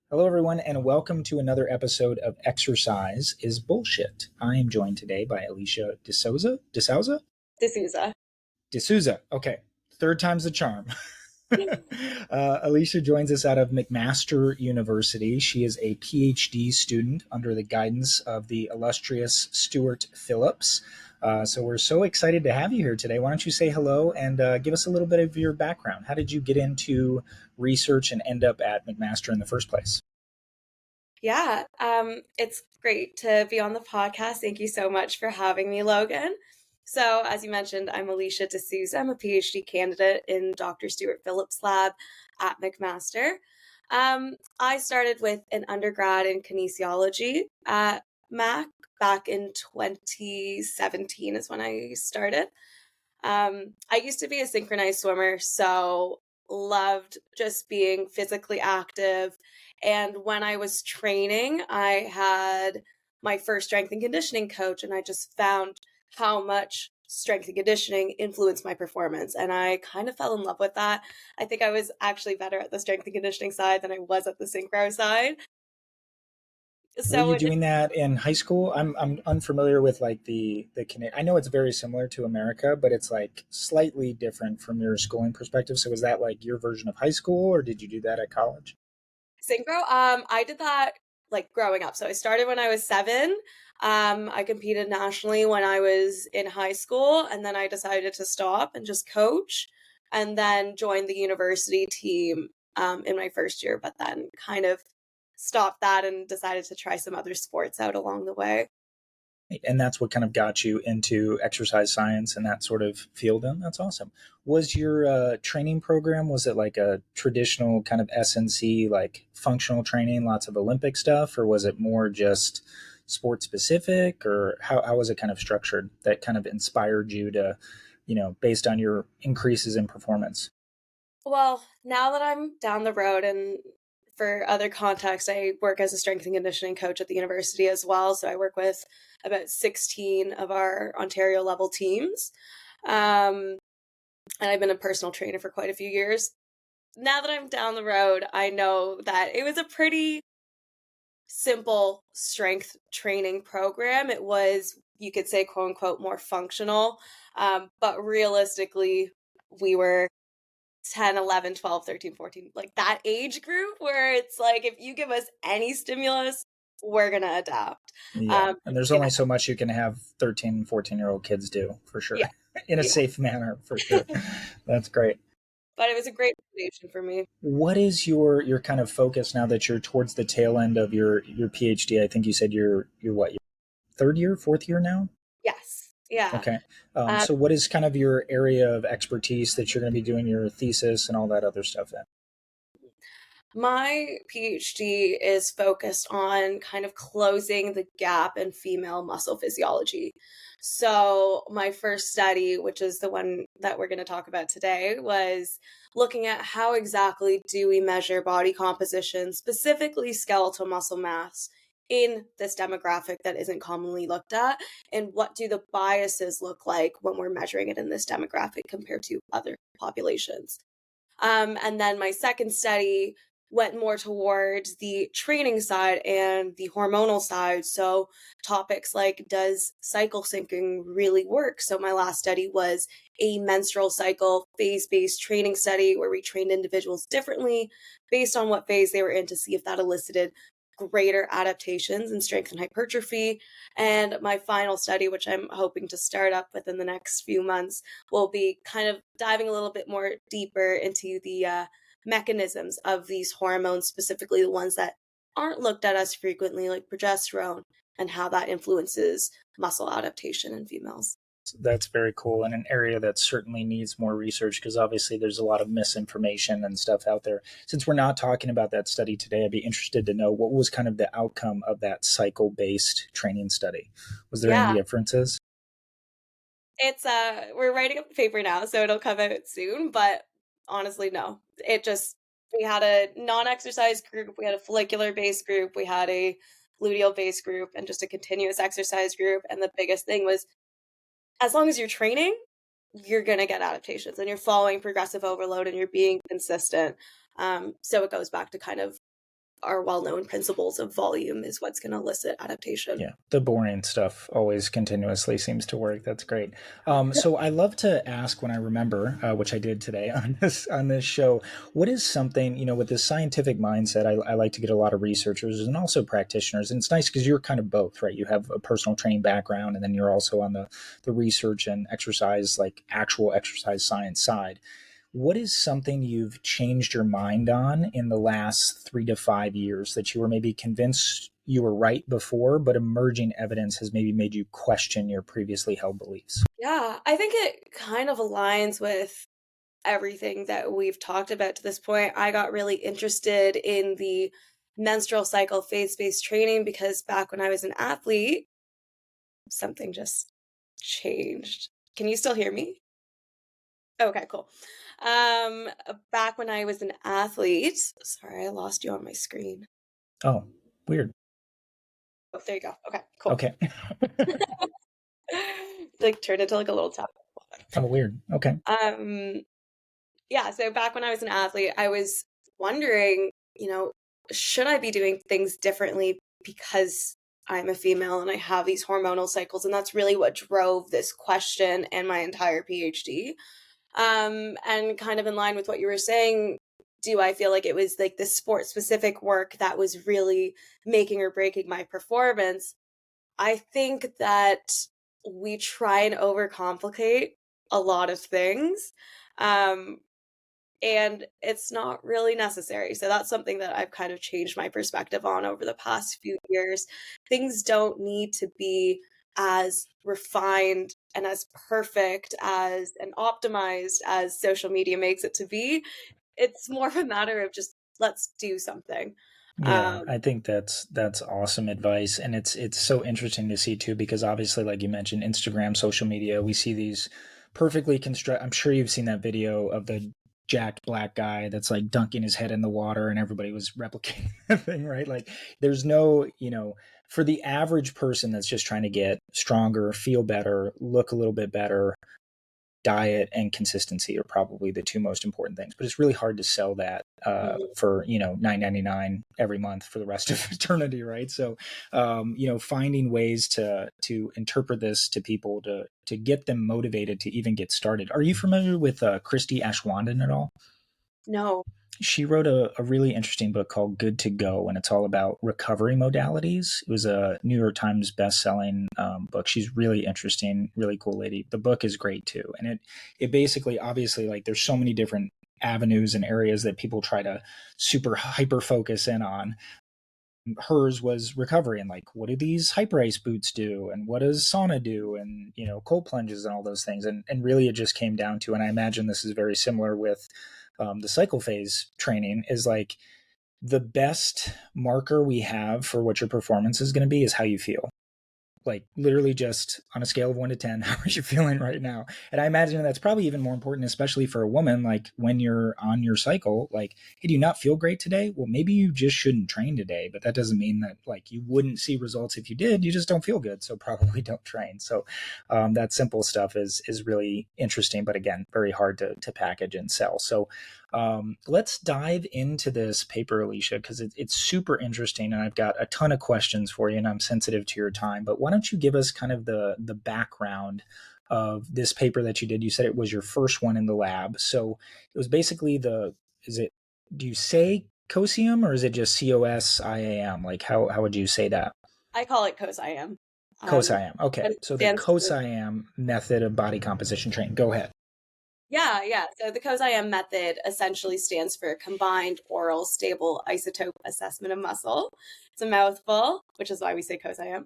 Hello, everyone, and welcome to another episode of Exercise is Bullshit. I am joined today by Alysha D'Souza. D'Souza? D'Souza. D'Souza. Okay, third time's the charm. Alysha joins us out of McMaster University. She is a PhD student under the guidance of the illustrious Stuart Phillips. So we're so excited to have you here today. Why don't you say hello and give us a little bit of your background? How did you get into research and end up at McMaster in the first place? Yeah, it's great to be on the podcast. Thank you so much for having me, Logan. So, as you mentioned, I'm Alysha D'Souza. I'm a PhD candidate in Dr. Stuart Phillips' lab at McMaster. I started with an undergrad in kinesiology at Mac back in 2017 is when I started. I used to be a synchronized swimmer, so loved just being physically active. And when I was training, I had my first strength and conditioning coach, and I just found how much strength and conditioning influenced my performance. And I kind of fell in love with that. I think I was actually better at the strength and conditioning side than I was at the synchro side. Were So you it doing that in high school? I'm unfamiliar with like the I know it's very similar to America, but it's like slightly different from your schooling perspective. So was that like your version of high school, or did you do that at college? synchro, I did that like growing up. So I started when I was 7. I competed nationally when I was in high school, and then I decided to stop and just coach, and then joined the university team in my first year, but then kind of stopped that and decided to try some other sports out along the way. And that's what kind of got you into exercise science and that sort of field. And that's awesome. Was your training program, was it like a traditional kind of SNC, like functional training, lots of Olympic stuff, or was it more just sport specific, or how was it kind of structured that kind of inspired you to, based on your increases in performance? Well, now that I'm down the road, and for other context, I work as a strength and conditioning coach at the university as well. So I work with about 16 of our Ontario level teams. Um, and I've been a personal trainer for quite a few years. Now that I'm down the road, I know that it was a pretty simple strength training program. It was, you could say, quote unquote, more functional. But realistically, we were 10, 11, 12, 13, 14, like that age group where it's like, if you give us any stimulus, we're going to adapt. Yeah. Um, And there's you know, only so much you can have 13, 14-year-old kids do, for sure, yeah, in a yeah. safe manner, for sure. That's great. But it was a great foundation for me. What is your kind of focus now that you're towards the tail end of your PhD? I think you said you're what, your third year, fourth year now? Yes. Yeah. Okay. Um, So what is kind of your area of expertise that you're going to be doing your thesis and all that other stuff in? my PhD is focused on kind of closing the gap in female muscle physiology. So, my first study, which is the one that we're going to talk about today, was looking at how exactly do we measure body composition, specifically skeletal muscle mass, in this demographic that isn't commonly looked at, and what do the biases look like when we're measuring it in this demographic compared to other populations. And then my second study went more towards the training side and the hormonal side. So, topics like, does cycle syncing really work? So, my last study was a menstrual cycle phase based training study where we trained individuals differently based on what phase they were in to see if that elicited greater adaptations in strength and hypertrophy. And my final study, which I'm hoping to start up within the next few months, will be kind of diving a little bit more deeper into the mechanisms of these hormones, specifically the ones that aren't looked at as frequently, like progesterone, and how that influences muscle adaptation in females. That's very cool, and an area that certainly needs more research because obviously there's a lot of misinformation and stuff out there. Since we're not talking about that study today, I'd be interested to know what was kind of the outcome of that cycle based training study. Was there any Yeah, differences? it's we're writing up a paper now, so it'll come out soon, but honestly no. It just, we had a non-exercise group, we had a follicular based group, we had a gluteal based group, and just a continuous exercise group. And the biggest thing was, as long as you're training, you're going to get adaptations and you're following progressive overload and you're being consistent. So it goes back to kind of our well-known principles of volume is what's going to elicit adaptation. Yeah, the boring stuff always continuously seems to work. That's great. So I love to ask when I remember, which I did today on this show. What is something, with this scientific mindset? I like to get a lot of researchers and also practitioners, and it's nice because you're kind of both, right? You have a personal training background, and then you're also on the research and exercise, like actual exercise science side. What is something you've changed your mind on in the last 3 to 5 years that you were maybe convinced you were right before, but emerging evidence has maybe made you question your previously held beliefs? Yeah, I think it kind of aligns with everything that we've talked about to this point. I got really interested in the menstrual cycle phase-based training because back when I was an athlete, something just changed. Can you still hear me? Okay, cool. Back when I was an athlete, sorry, I lost you on my screen. Oh, weird. Oh, there you go. Okay, cool. Okay. Like turned into like a little tap. Oh, weird. Okay. Um, yeah, so back when I was an athlete, I was wondering, should I be doing things differently because I'm a female and I have these hormonal cycles? And that's really what drove this question and my entire PhD. And kind of in line with what you were saying, do I feel like it was like the sport specific work that was really making or breaking my performance? I think that we try and overcomplicate a lot of things. Um, and it's not really necessary. So that's something that I've kind of changed my perspective on over the past few years. Things don't need to be as refined and as perfect as and optimized as social media makes it to be. It's more of a matter of just let's do something. Yeah, Um, I think that's awesome advice, and it's so interesting to see too because obviously, like you mentioned, Instagram, social media, we see these perfectly construct. I'm sure you've seen that video of the jacked black guy that's like dunking his head in the water, and everybody was replicating that thing, right? Like, there's no, for the average person that's just trying to get stronger, feel better, look a little bit better, diet and consistency are probably the two most important things. But it's really hard to sell that mhm. for $9.99 every month for the rest of eternity, right? So finding ways to interpret this to people to get them motivated to even get started. Are you familiar with Christy Ashwandon at all? No. She wrote a really interesting book called Good to Go, and it's all about recovery modalities. It was a New York Times best-selling book. She's really interesting, really cool lady. The book is great too, and it basically, obviously, like there's so many different avenues and areas that people try to super hyper focus in on. Hers was recovery and like, what do these hyper ice boots do, and what does sauna do, and cold plunges and all those things, and really it just came down to, and I imagine this is very similar with the cycle phase training, is like the best marker we have for what your performance is going to be is how you feel. Like literally just on a scale of 1 to 10, how are you feeling right now? And I imagine that's probably even more important, especially for a woman. Like when you're on your cycle, like, hey, do you not feel great today? Well, maybe you just shouldn't train today, but that doesn't mean that like you wouldn't see results if you did. You just don't feel good, so probably don't train. So that simple stuff is really interesting, but again, very hard to package and sell. So let's dive into this paper, Alysha, because it's super interesting, and I've got a ton of questions for you, and I'm sensitive to your time. But why don't you give us kind of the background of this paper that you did? You said it was your first one in the lab, so it was basically is it? Do you say COSIAM or is it just COSIAM? Like how would you say that? I call it COSIAM. COSIAM. But Okay, it so the stands for COSIAM method of body composition training. Go ahead. yeah, yeah. So the COSIAM method essentially stands for Combined Oral Stable Isotope Assessment of Muscle. It's a mouthful, which is why we say COSIAM.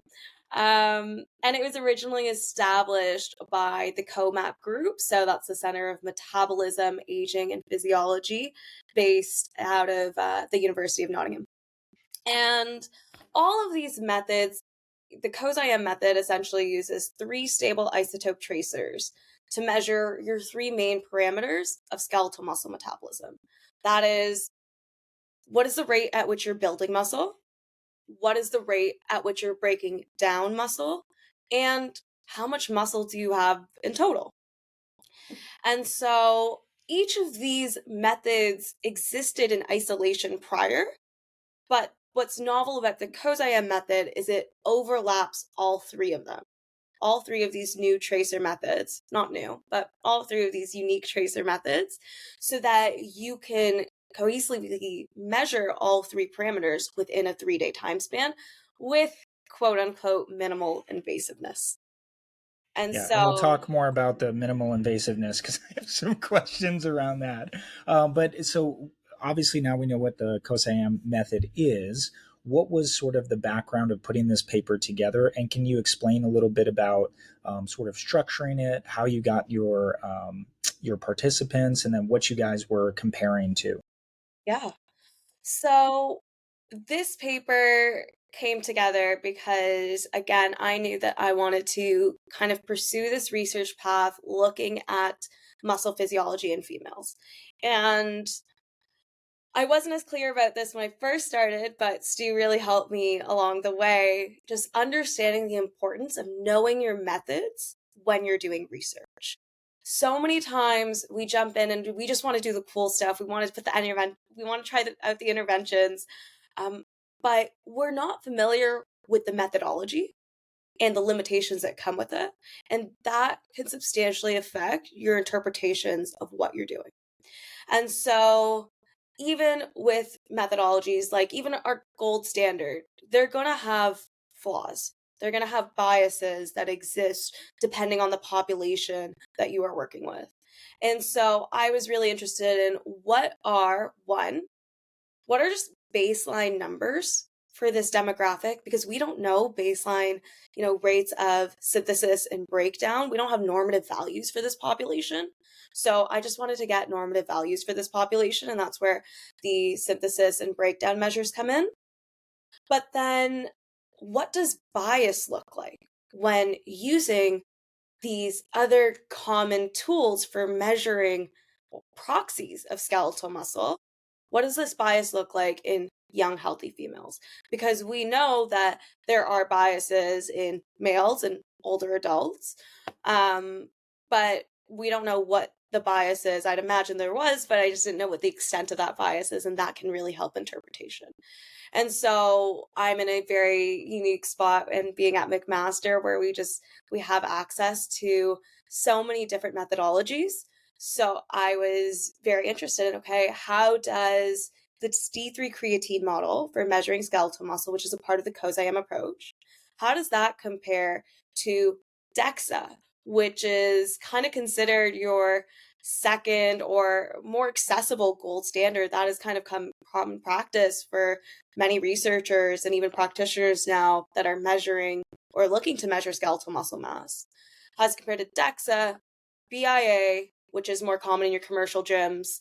And it was originally established by the COMAP group. So that's the Center of Metabolism, Aging, and Physiology, based out of the University of Nottingham. And all of these methods, the COSIAM method essentially uses three stable isotope tracers to measure your three main parameters of skeletal muscle metabolism. That is, what is the rate at which you're building muscle? What is the rate at which you're breaking down muscle? And how much muscle do you have in total? And so each of these methods existed in isolation prior, But what's novel about the COSIAM method is it overlaps all three of them. All three of these new tracer methods, not new, but all three of these unique tracer methods, so that you can cohesively measure all three parameters within a 3-day time span with quote unquote minimal invasiveness. And Yeah, and we'll so, talk more about the minimal invasiveness because I have some questions around that. But so obviously now we know what the COSAM method is. What was sort of the background of putting this paper together? And can you explain a little bit about sort of structuring it, how you got your participants, and then what you guys were comparing to? yeah. So this paper came together because, again, I knew that I wanted to kind of pursue this research path looking at muscle physiology in females. And I wasn't as clear about this when I first started, but Stu really helped me along the way, just understanding the importance of knowing your methods when you're doing research. So many times we jump in and we just want to do the cool stuff. We want to put we want to try out the interventions, um, but we're not familiar with the methodology and the limitations that come with it, and that can substantially affect your interpretations of what you're doing. And so, even with methodologies, like even our gold standard, they're going to have flaws. They're going to have biases that exist depending on the population that you are working with. And so I was really interested in what are just baseline numbers for this demographic, because we don't know baseline, rates of synthesis and breakdown. We don't have normative values for this population. So I just wanted to get normative values for this population, and that's where the synthesis and breakdown measures come in. But then what does bias look like when using these other common tools for measuring proxies of skeletal muscle? What does this bias look like in young, healthy females? Because we know that there are biases in males and older adults, but we don't know what the bias is. I'd imagine there was, but I just didn't know what the extent of that bias is, and that can really help interpretation. And so I'm in a very unique spot in being at McMaster where we have access to so many different methodologies. So I was very interested in, okay, how does the D3 creatine model for measuring skeletal muscle, which is a part of the COSIAM approach, how does that compare to DEXA, which is kind of considered your second or more accessible gold standard that has kind of come common practice for many researchers and even practitioners now that are measuring or looking to measure skeletal muscle mass, as compared to DEXA, BIA, which is more common in your commercial gyms,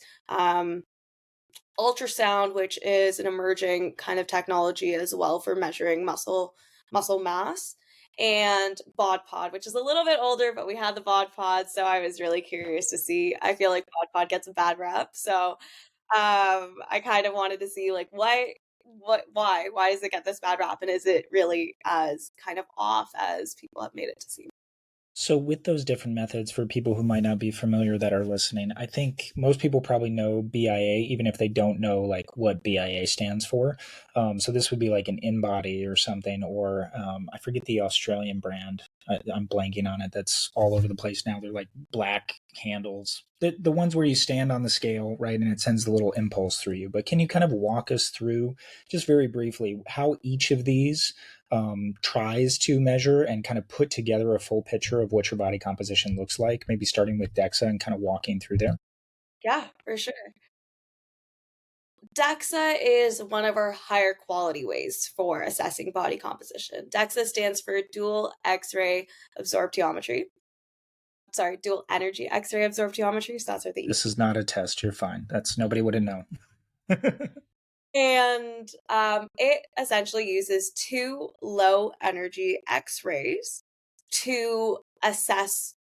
ultrasound, which is an emerging kind of technology as well for measuring muscle mass, and bod pod, which is a little bit older, but we had the bod pod, so I was really curious to see. I feel like bod pod gets a bad rep, so I kind of wanted to see like why does it get this bad rap, and is it really as kind of off as people have made it to seem? So, with those different methods, for people who might not be familiar that are listening, I think most people probably know BIA, even if they don't know like what BIA stands for. So, this would be like an InBody or something, or I forget the Australian brand. I'm blanking on it. That's all over the place now. They're like black handles, the ones where you stand on the scale, right, and it sends the little impulse through you. But can you kind of walk us through, just very briefly, how each of these tries to measure and kind of put together a full picture of what your body composition looks like, maybe starting with DEXA and kind of walking through there? Yeah, for sure. DEXA is one of our higher quality ways for assessing body composition. DEXA stands for dual X-ray absorptiometry. Sorry, dual energy X-ray absorptiometry. So that's what they use. This is not a test. You're fine. That's nobody would have known. And it essentially uses two low energy X rays to assess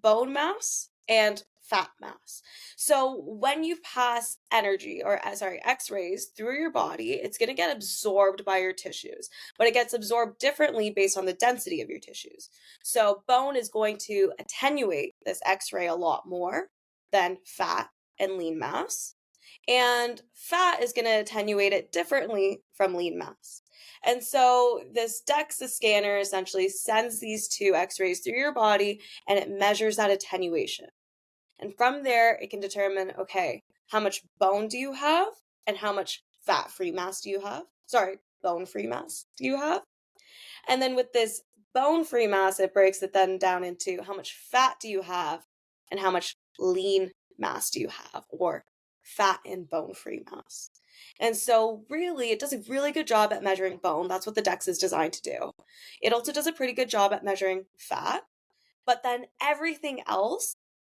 bone mass and fat mass. So when you pass X rays through your body, it's going to get absorbed by your tissues, but it gets absorbed differently based on the density of your tissues. So bone is going to attenuate this X ray a lot more than fat and lean mass. And fat is going to attenuate it differently from lean mass. And so this DEXA scanner essentially sends these two x-rays through your body and it measures that attenuation. And from there, it can determine, okay, how much bone do you have and how much fat-free mass do you have? Sorry, bone-free mass do you have? And then with this bone-free mass, it breaks it then down into how much fat do you have and how much lean mass do you have, or fat and bone-free mass. And so really, it does a really good job at measuring bone. That's what the DEX is designed to do. It also does a pretty good job at measuring fat, but then everything else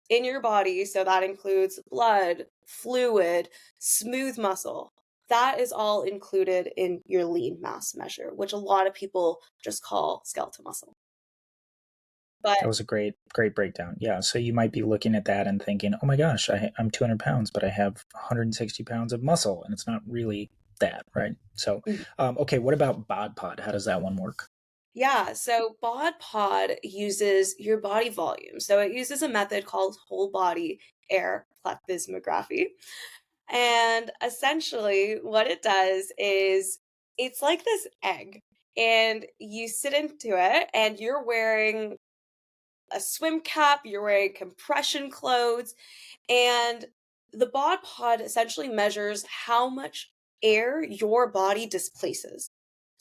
in your body, so that includes blood, fluid, smooth muscle, that is all included in your lean mass measure, which a lot of people just call skeletal muscle. But That was a great breakdown. Yeah. So you might be looking at that and thinking, oh my gosh, I'm 200 pounds, but I have 160 pounds of muscle. And it's not really that, right? So, okay, what about bod pod? How does that one work? yeah, so bod pod uses your body volume. So it uses a method called whole body air plethysmography. And essentially, what it does is it's like this egg, and you sit into it, and you're wearing a swim cap, you're wearing compression clothes, and the bod pod essentially measures how much air your body displaces.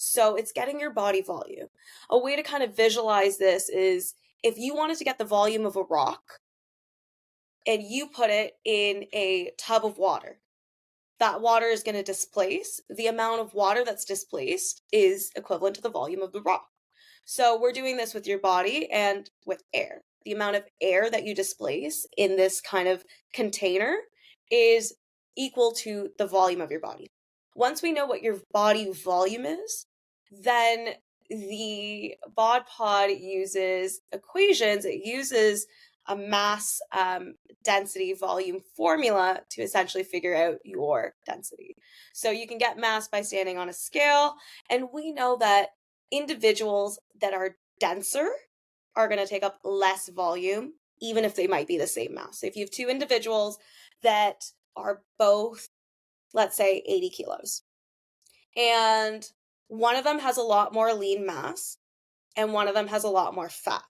So it's getting your body volume. A way to kind of visualize this is if you wanted to get the volume of a rock and you put it in a tub of water, that water is going to displace. The amount of water that's displaced is equivalent to the volume of the rock. So we're doing this with your body and with air. The amount of air that you displace in this kind of container is equal to the volume of your body. Once we know what your body volume is, then the bod pod uses equations. It uses a mass density volume formula to essentially figure out your density. So you can get mass by standing on a scale, and we know that individuals that are denser are going to take up less volume, even if they might be the same mass. So if you have two individuals that are both, let's say, 80 kilos, and one of them has a lot more lean mass and one of them has a lot more fat,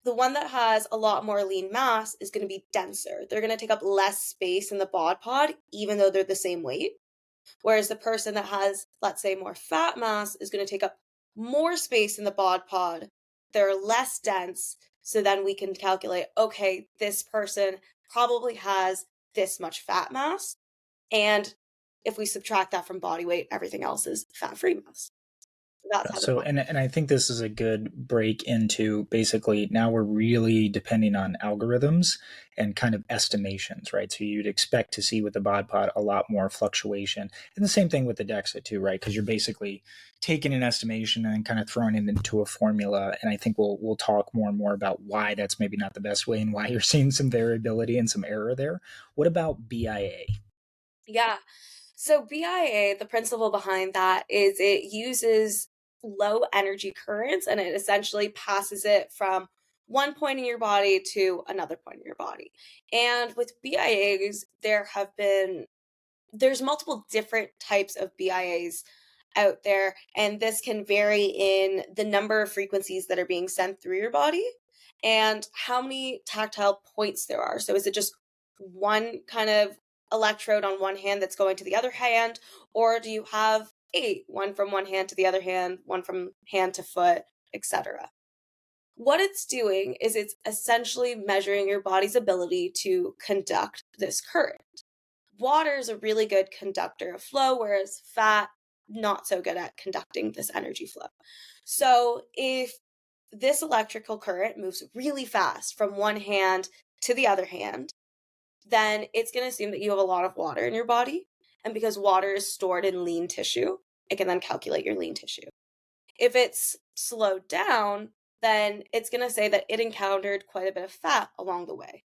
the one that has a lot more lean mass is going to be denser. They're going to take up less space in the bod pod, even though they're the same weight. Whereas the person that has, let's say, more fat mass is going to take up more space in the bod pod. They're less dense. So then we can calculate, okay, this person probably has this much fat mass. And if we subtract that from body weight, everything else is fat-free mass. That's how the So, bod. and I think this is a good break into basically now we're really depending on algorithms and kind of estimations, right? So you'd expect to see with the bod pod a lot more fluctuation, and the same thing with the DEXA too, right? Because you're basically taking an estimation and kind of throwing it into a formula. And I think we'll talk more and more about why that's maybe not the best way and why you're seeing some variability and some error there. What about BIA? Yeah. So BIA, the principle behind that is it uses low energy currents and it essentially passes it from one point in your body to another point in your body. And with BIAs, there's multiple different types of BIAs out there, and this can vary in the number of frequencies that are being sent through your body and how many tactile points there are. So is it just one kind of electrode on one hand that's going to the other hand, or do you have eight, one from one hand to the other hand, one from hand to foot, etc.? What it's doing is it's essentially measuring your body's ability to conduct this current. Water is a really good conductor of flow, whereas fat, not so good at conducting this energy flow. So if this electrical current moves really fast from one hand to the other hand, then it's going to assume that you have a lot of water in your body. And because water is stored in lean tissue, it can then calculate your lean tissue. If it's slowed down, then it's going to say that it encountered quite a bit of fat along the way.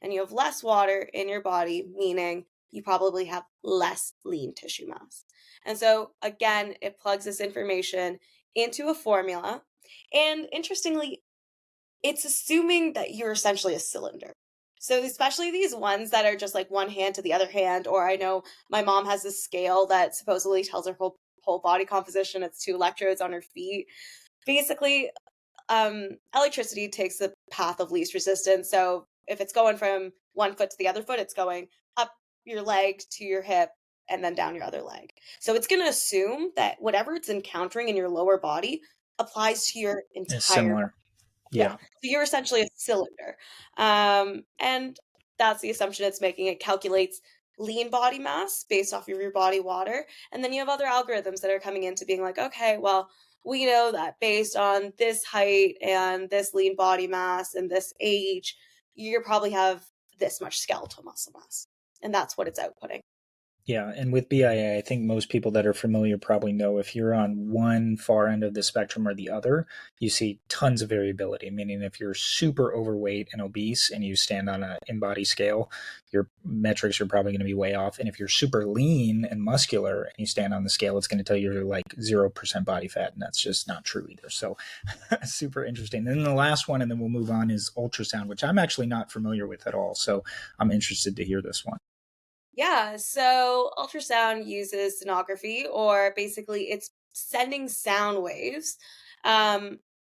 And you have less water in your body, meaning you probably have less lean tissue mass. And so, again, it plugs this information into a formula. And interestingly, it's assuming that you're essentially a cylinder. So especially these ones that are just like one hand to the other hand, or I know my mom has this scale that supposedly tells her whole body composition. It's 2 electrodes on her feet. Basically, electricity takes the path of least resistance. So if it's going from one foot to the other foot, it's going up your leg to your hip and then down your other leg. So it's going to assume that whatever it's encountering in your lower body applies to your It's entire similar. yeah. Yeah. So you're essentially a cylinder. And that's the assumption it's making. It calculates lean body mass based off of your body water. And then you have other algorithms that are coming into being like, okay, well, we know that based on this height and this lean body mass and this age, you probably have this much skeletal muscle mass. And that's what it's outputting. Yeah, and with BIA, I think most people that are familiar probably know if you're on one far end of the spectrum or the other, you see tons of variability. Meaning, if you're super overweight and obese and you stand on an in-body scale, your metrics are probably going to be way off. And if you're super lean and muscular and you stand on the scale, it's going to tell you you're like 0% body fat, and that's just not true either. So, super interesting. And then the last one, and then we'll move on, is ultrasound, which I'm actually not familiar with at all. So, I'm interested to hear this one. Yeah, so ultrasound uses sonography, or basically it's sending sound waves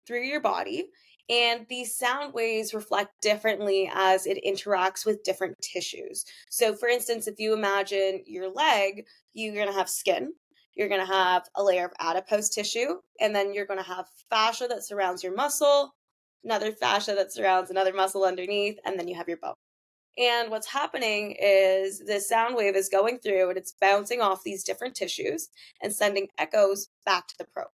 through your body. And these sound waves reflect differently as it interacts with different tissues. So, for instance, if you imagine your leg, you're going to have skin, you're going to have a layer of adipose tissue, and then you're going to have fascia that surrounds your muscle, another fascia that surrounds another muscle underneath, and then you have your bone. And what's happening is this sound wave is going through and it's bouncing off these different tissues and sending echoes back to the probe.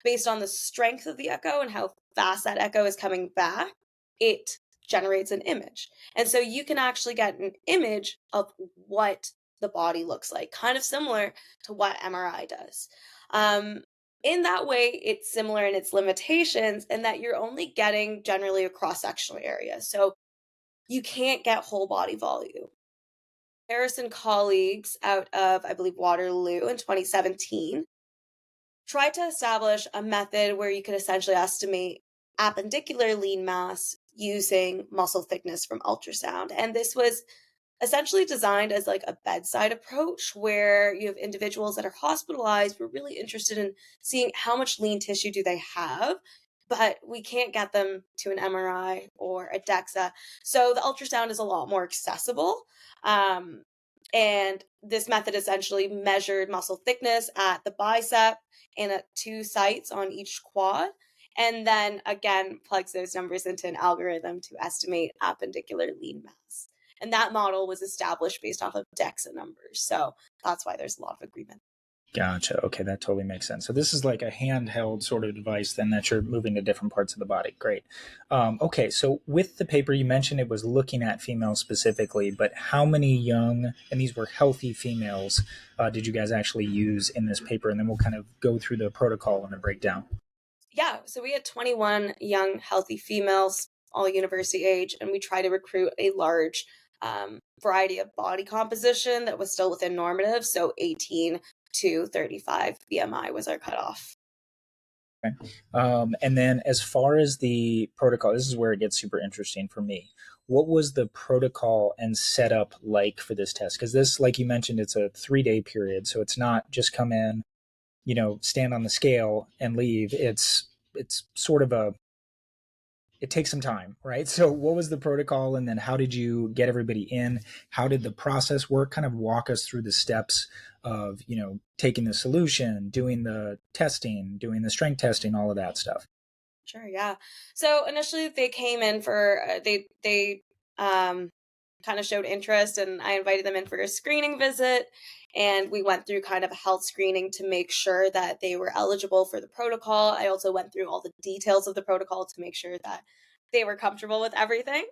Based on the strength of the echo and how fast that echo is coming back, it generates an image. And so you can actually get an image of what the body looks like, kind of similar to what MRI does. Um, in that way, it's similar in its limitations, in that you're only getting generally a cross sectional area. So you can't get whole body volume. Harris and colleagues out of, I believe, Waterloo in 2017 tried to establish a method where you could essentially estimate appendicular lean mass using muscle thickness from ultrasound. And this was essentially designed as like a bedside approach where you have individuals that are hospitalized. We're really interested in seeing how much lean tissue do they have, but we can't get them to an MRI or a DEXA. So the ultrasound is a lot more accessible. Um, and this method essentially measured muscle thickness at the bicep and at 2 sites on each quad. And then again, plugs those numbers into an algorithm to estimate appendicular lean mass. And that model was established based off of DEXA numbers. So that's why there's a lot of agreement. Gotcha. Okay, that totally makes sense. So this is like a handheld sort of device then that you're moving to different parts of the body. Great. Okay, so with the paper, you mentioned it was looking at females specifically, but how many young, and these were healthy females, did you guys actually use in this paper? And then we'll kind of go through the protocol and the breakdown. Yeah, so we had 21 young, healthy females, all university age, and we try to recruit a large variety of body composition that was still within normative. So 18 to 35 BMI was our cutoff. Okay. And then as far as the protocol, this is where it gets super interesting for me. What was the protocol and setup like for this test? Because this, like you mentioned, it's a 3-day period. So it's not just come in, stand on the scale and leave. It's sort of it takes some time, right? So what was the protocol, and then how did you get everybody in? How did the process work? Kind of walk us through the steps of, taking the solution, doing the testing, doing the strength testing, all of that stuff. Sure, yeah. So initially they came in for they kind of showed interest, and I invited them in for a screening visit, and we went through kind of a health screening to make sure that they were eligible for the protocol. I also went through all the details of the protocol to make sure that they were comfortable with everything.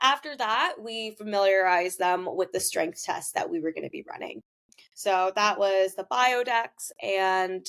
After that, we familiarized them with the strength test that we were going to be running. So that was the biodex and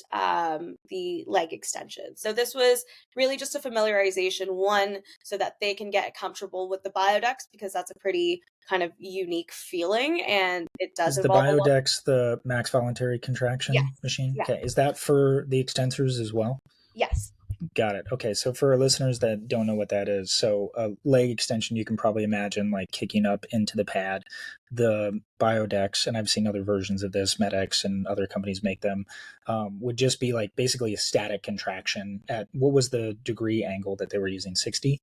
the leg extension. So this was really just a familiarization, one, so that they can get comfortable with the biodex, because that's a pretty kind of unique feeling, and it does Is the involve a lot. biodex the max voluntary Yes, contraction machine? yeah, Okay. Is that for the extensors as well? yes. Got it. Okay, so for our listeners that don't know what that is, so a leg extension, you can probably imagine like kicking up into the pad. The Biodex, and I've seen other versions of this, MedX and other companies make them, would just be like basically a static contraction at what was the degree angle that they were using? 60?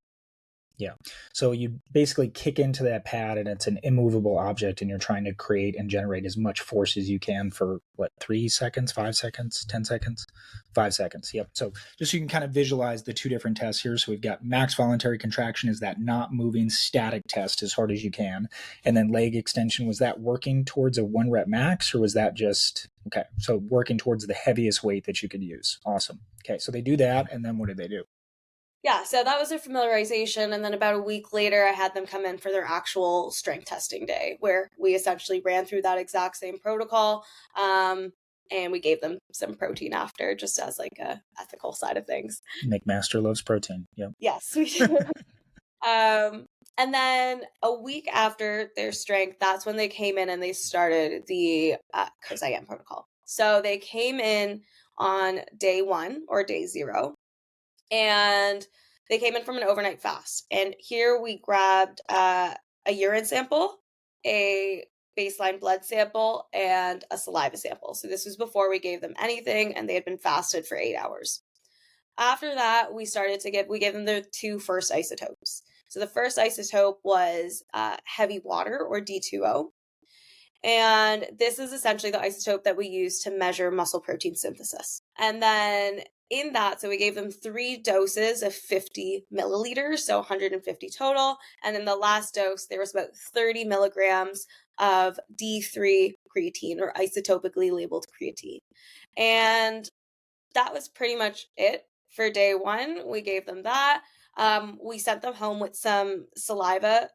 Yeah. So you basically kick into that pad and it's an immovable object and you're trying to create and generate as much force as you can for what, 3 seconds, 5 seconds, 10 seconds, 5 seconds. Yep. So just so you can kind of visualize the two different tests here. So we've got max voluntary contraction is that not moving static test as hard as you can. And then leg extension, was that working towards a 1 rep max or was that just, okay. So working towards the heaviest weight that you could use. Awesome. Okay. So they do that. And then what did they do? Yeah, so that was their familiarization. And then about a week later, I had them come in for their actual strength testing day, where we essentially ran through that exact same protocol. And we gave them some protein after, just as like a ethical side of things. McMaster loves protein. Yep. Yes, we did. And then a week after their strength, that's when they came in and they started the COSIAM protocol. So they came in on day 1 or day 0. And they came in from an overnight fast. And here we grabbed a urine sample, a baseline blood sample, and a saliva sample. So this was before we gave them anything, and they had been fasted for 8 hours. After that, we gave them the 2 first isotopes. So the first isotope was heavy water, or D2O. And this is essentially the isotope that we use to measure muscle protein synthesis. And then in that, so we gave them 3 doses of 50 milliliters, so 150 total. And in the last dose, there was about 30 milligrams of D3 creatine, or isotopically labeled creatine. And that was pretty much it for day 1. We gave them that. We sent them home with some salivettes.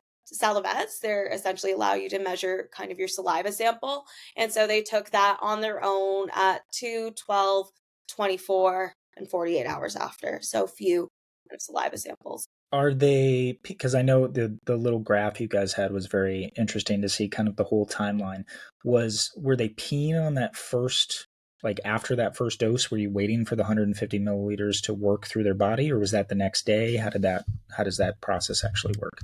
They're essentially allow you to measure kind of your saliva sample. And so they took that on their own at 2, 12, 24, and 48 hours after. So few saliva samples. Are they, because I know the little graph you guys had was very interesting to see kind of the whole timeline. Were they peeing on that first, like after that first dose? Were you waiting for the 150 milliliters to work through their body, or was that the next day? How does that process actually work?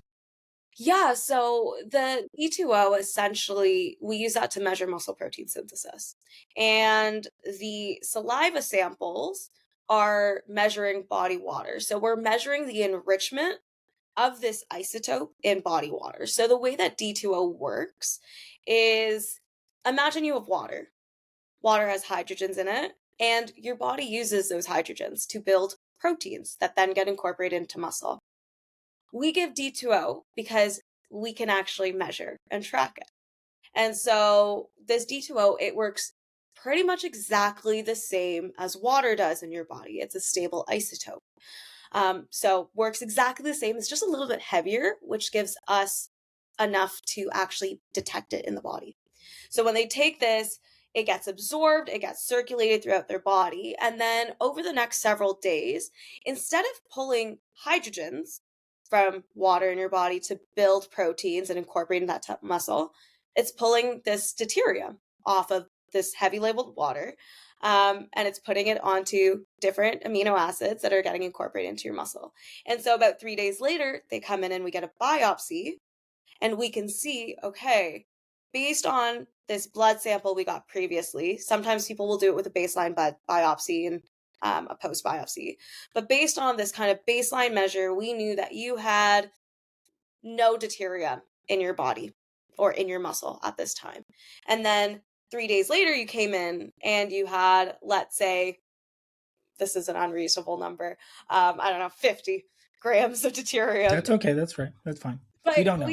Yeah, so the E2O, essentially, we use that to measure muscle protein synthesis. And the saliva samples are measuring body water. So we're measuring the enrichment of this isotope in body water. So the way that D2O works is, imagine you have water. Water has hydrogens in it, and your body uses those hydrogens to build proteins that then get incorporated into muscle. We give D2O because we can actually measure and track it. And so this D2O, it works pretty much exactly the same as water does in your body. It's a stable isotope. So works exactly the same. It's just a little bit heavier, which gives us enough to actually detect it in the body. So when they take this, it gets absorbed, it gets circulated throughout their body. And then over the next several days, instead of pulling hydrogens from water in your body to build proteins and incorporating that muscle, it's pulling this deuterium off of this heavy labeled water. And it's putting it onto different amino acids that are getting incorporated into your muscle. And so about 3 days later, they come in and we get a biopsy, and we can see, okay, based on this blood sample we got previously, sometimes people will do it with a baseline biopsy and a post biopsy. But based on this kind of baseline measure, we knew that you had no deuterium in your body or in your muscle at this time. And then 3 days later, you came in and you had, let's say, this is an unreasonable number, I don't know, 50 grams of deuterium. That's okay. That's right. That's fine. But We don't know.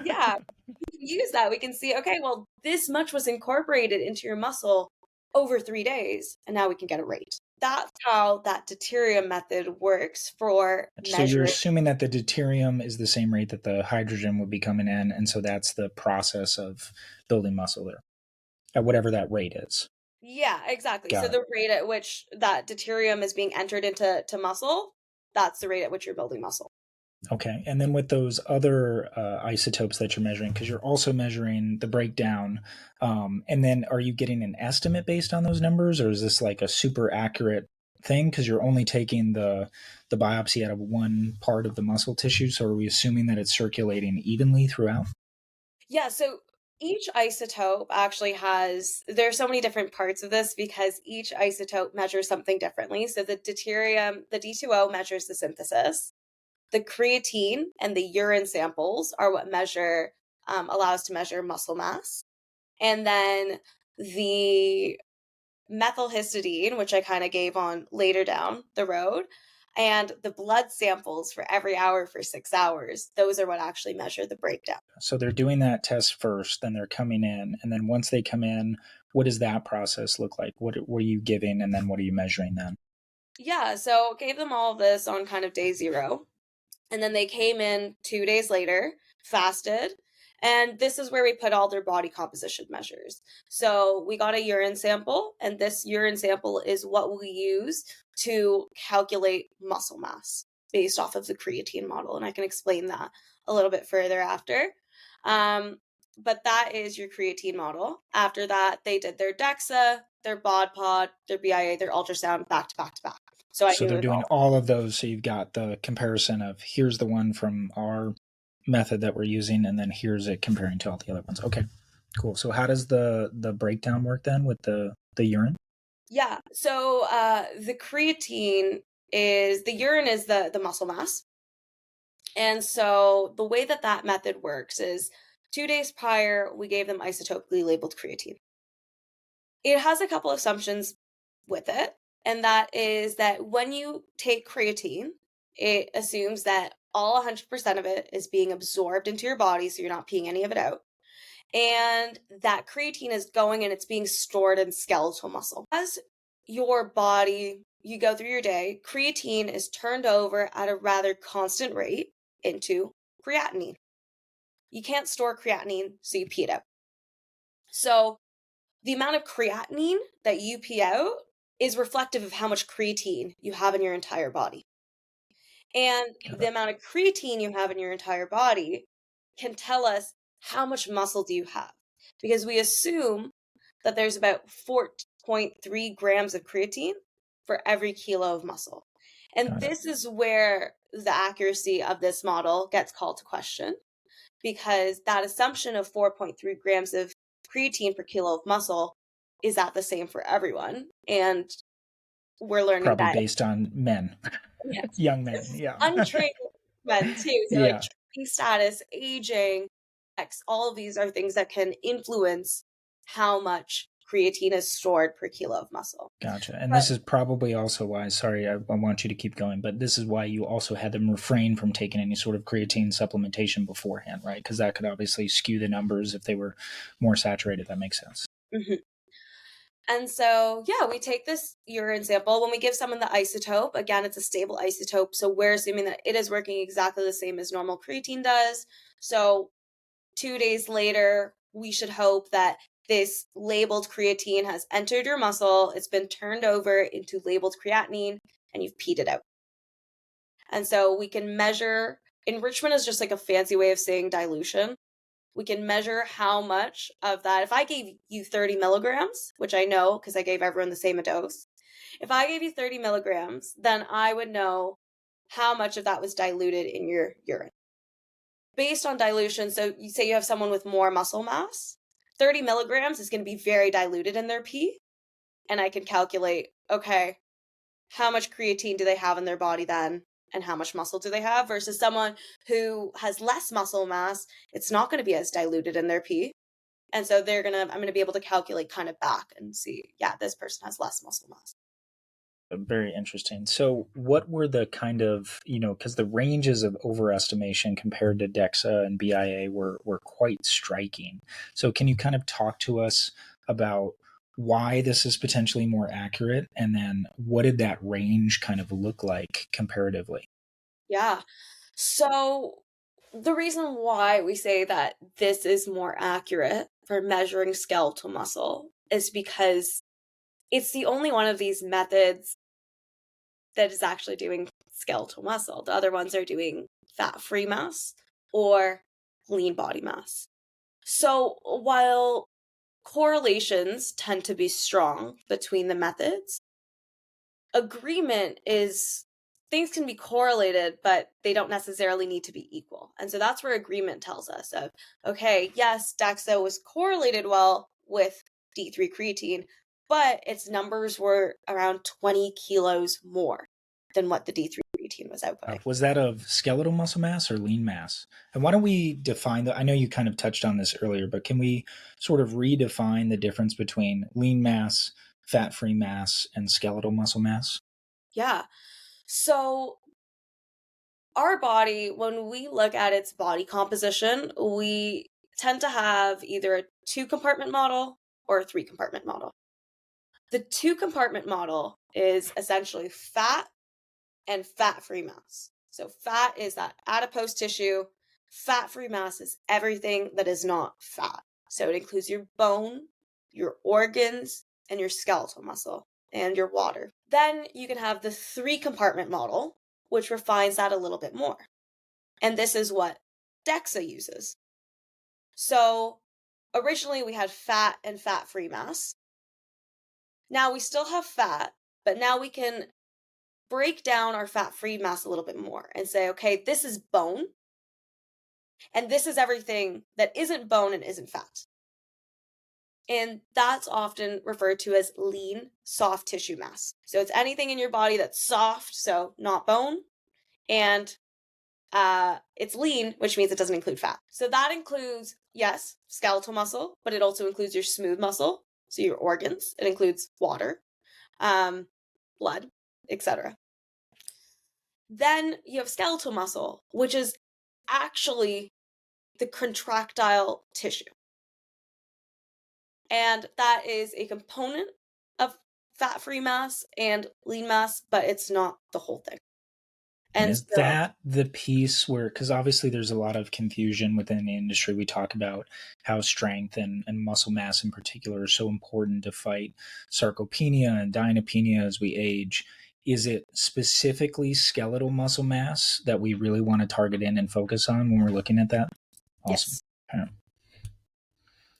yeah, we can use that. We can see, okay, well, this much was incorporated into your muscle over 3 days, and now we can get a rate. That's how that deuterium method works for So you're measuring. assuming that the deuterium is the same rate that the hydrogen would be coming in, and so that's the process of building muscle there, at whatever that rate is. Yeah, exactly. Got So it. the rate at which that deuterium is being entered into muscle, that's the rate at which you're building muscle. Okay. And then with those other isotopes that you're measuring, because you're also measuring the breakdown, and then are you getting an estimate based on those numbers, or is this like a super accurate thing because you're only taking the biopsy out of one part of the muscle tissue? So are we assuming that it's circulating evenly throughout? Yeah, so each isotope actually there's so many different parts of this because each isotope measures something differently. So the deuterium, the D2O measures the synthesis. The creatine and the urine samples are what allow us to measure muscle mass. And then the methylhistidine, which I kind of gave on later down the road, and the blood samples for every hour for 6 hours, those are what actually measure the breakdown. So they're doing that test first, then they're coming in, and then once they come in, what does that process look like? What are you giving, and then what are you measuring then? Yeah, so gave them all of this on kind of day 0. And then they came in 2 days later, fasted. And this is where we put all their body composition measures. So we got a urine sample, and this urine sample is what we use to calculate muscle mass based off of the creatine model. And I can explain that a little bit further after. But that is your creatine model. After that, they did their DEXA, their BOD pod, their BIA, their ultrasound back to back to back. So I So knew they're it was doing all. all of those. So you've got the comparison of here's the one from our method that we're using, and then here's it comparing to all the other ones. Okay, cool. So how does the breakdown work then with the urine? Yeah. So the urine is the muscle mass. And so the way that that method works is 2 days prior, we gave them isotopically labeled creatine. It has a couple assumptions with it. And that is that when you take creatine, it assumes that all 100% of it is being absorbed into your body. So you're not peeing any of it out. And that creatine is going and it's being stored in skeletal muscle. As your body, you go through your day, creatine is turned over at a rather constant rate into creatinine. You can't store creatinine, so you pee it out. So the amount of creatinine that you pee out is reflective of how much creatine you have in your entire body. And Got the it. amount of creatine you have in your entire body can tell us how much muscle do you have. Because we assume that there's about 4.3 grams of creatine for every kilo of muscle. And Got it. this is where the accuracy of this model gets called to question because that assumption of 4.3 grams of creatine per kilo of muscle is not the same for everyone. And we're learning Probably that based on men, yes, young men. Yeah. untrained men too. So like Yeah. training status, aging, X, all of these are things that can influence how much creatine is stored per kilo of muscle. Gotcha. And But this is probably also why, sorry, I want you to keep going, but this is why you also had them refrain from taking any sort of creatine supplementation beforehand, right? Because that could obviously skew the numbers if they were more saturated. That makes sense. mhm. And so, yeah, we take this urine sample. When we give someone the isotope, again, it's a stable isotope. So we're assuming that it is working exactly the same as normal creatine does. So 2 days later, we should hope that this labeled creatine has entered your muscle, it's been turned over into labeled creatinine, and you've peed it out. And so we can measure enrichment is just like a fancy way of saying dilution. We can measure how much of that. If I gave you 30 milligrams, which I know because I gave everyone the same dose, if I gave you 30 milligrams, then I would know how much of that was diluted in your urine. Based on dilution, so you say you have someone with more muscle mass, 30 milligrams is going to be very diluted in their pee. And I can calculate, okay, how much creatine do they have in their body then? And how much muscle do they have versus someone who has less muscle mass? It's not going to be as diluted in their pee. And so I'm going to be able to calculate kind of back and see, yeah, this person has less muscle mass. Very interesting. So, what were the kind of, because the ranges of overestimation compared to DEXA and BIA were quite striking. So, can you kind of talk to us about why this is potentially more accurate? And then what did that range kind of look like comparatively? Yeah. So the reason why we say that this is more accurate for measuring skeletal muscle is because it's the only one of these methods that is actually doing skeletal muscle. The other ones are doing fat-free mass or lean body mass. So while correlations tend to be strong between the methods, agreement is things can be correlated, but they don't necessarily need to be equal. And so that's where agreement tells us of, okay, yes, DEXA was correlated well with D3 creatine, but its numbers were around 20 kilos more than what the D3 creatine was outputting. Was that of skeletal muscle mass or lean mass? And why don't we define the, I know you kind of touched on this earlier, but can we sort of redefine the difference between lean mass, fat-free mass, and skeletal muscle mass? Yeah. So our body, when we look at its body composition, we tend to have either a 2-compartment model or a 3-compartment model. The 2-compartment model is essentially fat and fat-free mass. So fat is that adipose tissue. Fat-free mass is everything that is not fat. So it includes your bone, your organs, and your skeletal muscle, and your water. Then you can have the 3-compartment model, which refines that a little bit more. And this is what DEXA uses. So originally we had fat and fat-free mass. Now we still have fat, but now we can break down our fat-free mass a little bit more and say, okay, this is bone, and this is everything that isn't bone and isn't fat. And that's often referred to as lean, soft tissue mass. So it's anything in your body that's soft, so not bone, and it's lean, which means it doesn't include fat. So that includes, yes, skeletal muscle, but it also includes your smooth muscle, so your organs. It includes water, blood, etc. Then you have skeletal muscle, which is actually the contractile tissue. And that is a component of fat-free mass and lean mass, but it's not the whole thing. And is that the piece where, because obviously there's a lot of confusion within the industry. We talk about how strength and muscle mass in particular are so important to fight sarcopenia and dyspnea as we age. Is it specifically skeletal muscle mass that we really want to target in and focus on when we're looking at that? Awesome. Yes.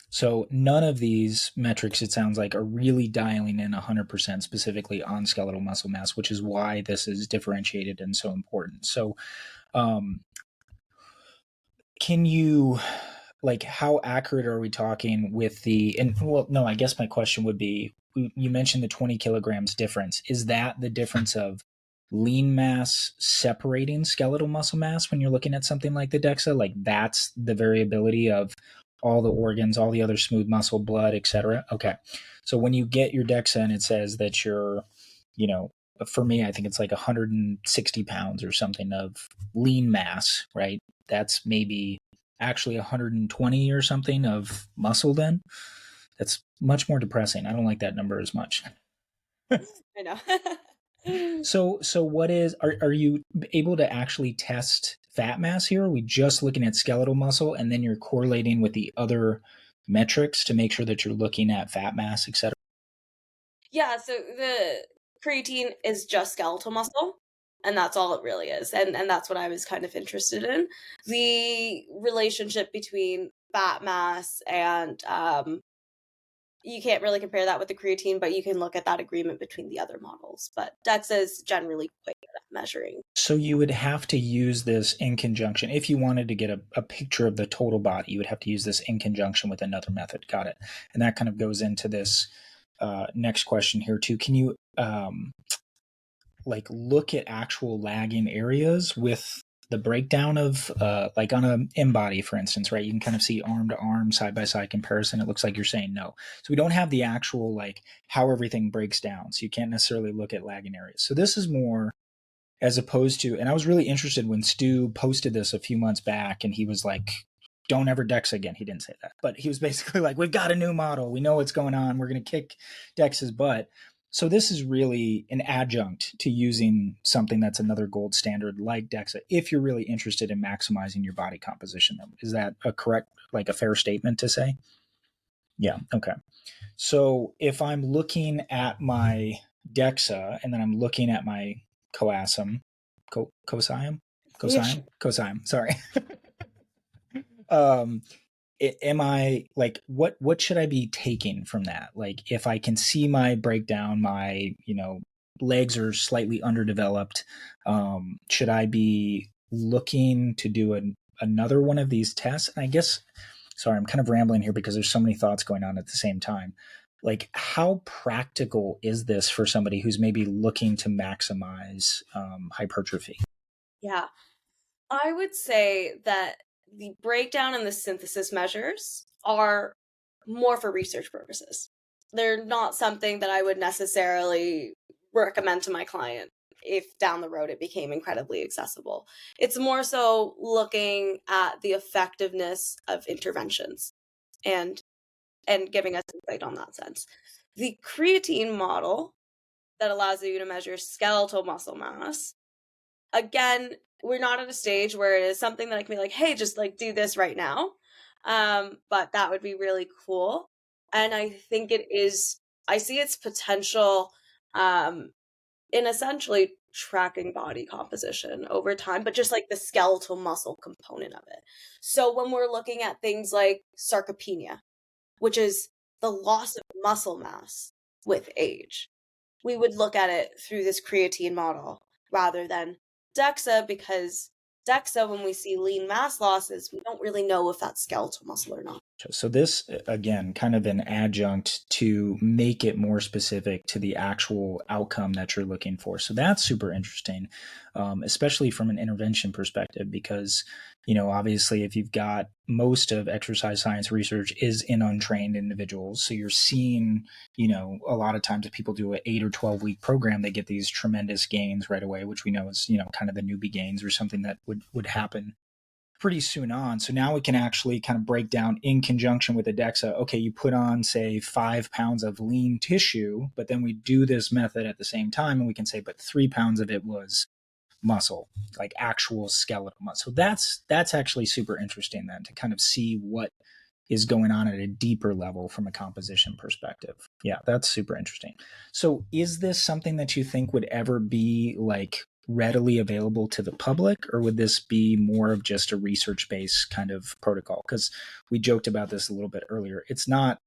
So none of these metrics, it sounds like, are really dialing in 100% specifically on skeletal muscle mass, which is why this is differentiated and so important. So can you, like, how accurate are we talking with the, and well, no, I guess my question would be, you mentioned the 20 kilograms difference. Is that the difference of lean mass separating skeletal muscle mass when you're looking at something like the DEXA? Like that's the variability of all the organs, all the other smooth muscle, blood, etc. Okay. So when you get your DEXA and it says that you're, you know, for me, I think it's like 160 pounds or something of lean mass, right? That's maybe actually 120 or something of muscle then. That's much more depressing. I don't like that number as much. I know. So what is, are you able to actually test fat mass here? Are we just looking at skeletal muscle and then you're correlating with the other metrics to make sure that you're looking at fat mass, etc.? Yeah, so the creatine is just skeletal muscle, and that's all it really is. And that's what I was kind of interested in. The relationship between fat mass and you can't really compare that with the creatine, but you can look at that agreement between the other models. But DEXA is generally quite good at measuring. So you would have to use this in conjunction. If you wanted to get a picture of the total body, you would have to use this in conjunction with another method. Got it. And that kind of goes into this next question here too. Can you like look at actual lagging areas with the breakdown of like on an in-body, for instance, right? You can kind of see arm to arm, side by side comparison. It looks like you're saying no. So we don't have the actual like how everything breaks down. So you can't necessarily look at lagging areas. So this is more as opposed to, and I was really interested when Stu posted this a few months back and he was like, don't ever DEXA again. He didn't say that, but he was basically like, we've got a new model. We know what's going on. We're going to kick DEXA's butt. So this is really an adjunct to using something that's another gold standard like DEXA if you're really interested in maximizing your body composition. Is that a correct, like a fair statement to say? Yeah. Okay. So if I'm looking at my DEXA and then I'm looking at my COSIAM, sorry. Am I like, what should I be taking from that? Like if I can see my breakdown, my, legs are slightly underdeveloped. Should I be looking to do another one of these tests? And I guess, sorry, I'm kind of rambling here because there's so many thoughts going on at the same time. Like, how practical is this for somebody who's maybe looking to maximize hypertrophy? Yeah. I would say that the breakdown and the synthesis measures are more for research purposes. They're not something that I would necessarily recommend to my client if down the road it became incredibly accessible. It's more so looking at the effectiveness of interventions and giving us insight on that sense. The creatine model that allows you to measure skeletal muscle mass, again, we're not at a stage where it is something that I can be like, hey, just like do this right now. But that would be really cool. And I think I see its potential in essentially tracking body composition over time, but just like the skeletal muscle component of it. So when we're looking at things like sarcopenia, which is the loss of muscle mass with age, we would look at it through this creatine model rather than DEXA, because DEXA, when we see lean mass losses, we don't really know if that's skeletal muscle or not. So this, again, kind of an adjunct to make it more specific to the actual outcome that you're looking for. So that's super interesting, especially from an intervention perspective, because, obviously if you've got most of exercise science research is in untrained individuals. So you're seeing, a lot of times if people do an 8 or 12 week program, they get these tremendous gains right away, which we know is, kind of the newbie gains or something that would happen pretty soon on. So now we can actually kind of break down in conjunction with the DEXA. Okay, you put on, say, 5 pounds of lean tissue, but then we do this method at the same time, and we can say, but 3 pounds of it was muscle, like actual skeletal muscle. So that's actually super interesting then to kind of see what is going on at a deeper level from a composition perspective. Yeah, that's super interesting. So is this something that you think would ever be like readily available to the public, or would this be more of just a research-based kind of protocol? Because we joked about this a little bit earlier. It's not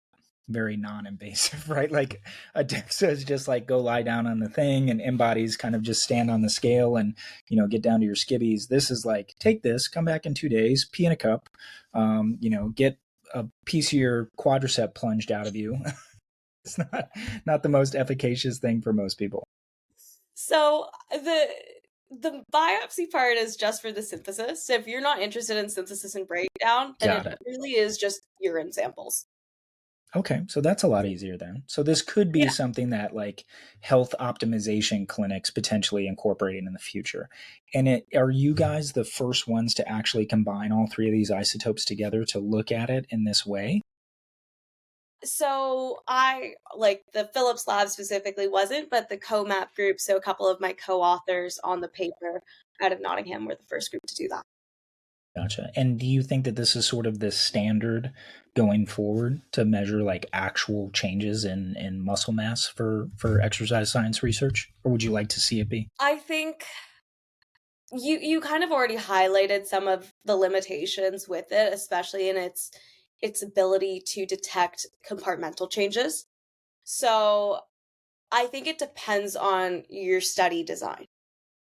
very non-invasive, right? Like a DEXA is just like go lie down on the thing, and embodies kind of just stand on the scale and get down to your skivvies. This is like, take this, come back in 2 days, pee in a cup, get a piece of your quadricep plunged out of you. It's not the most efficacious thing for most people. So the biopsy part is just for the synthesis. So if you're not interested in synthesis and breakdown, then Got it it. really is just urine samples. Okay, so that's a lot easier then. So this could be Yeah. something that like health optimization clinics potentially incorporating in the future. And are you guys the first ones to actually combine all three of these isotopes together to look at it in this way? So I like the Phillips lab specifically wasn't, but the COMAP group, so a couple of my co-authors on the paper out of Nottingham were the first group to do that. Gotcha. And do you think that this is sort of the standard going forward to measure like actual changes in muscle mass for exercise science research? Or would you like to see it be? I think you kind of already highlighted some of the limitations with it, especially in its ability to detect compartmental changes. So I think it depends on your study design.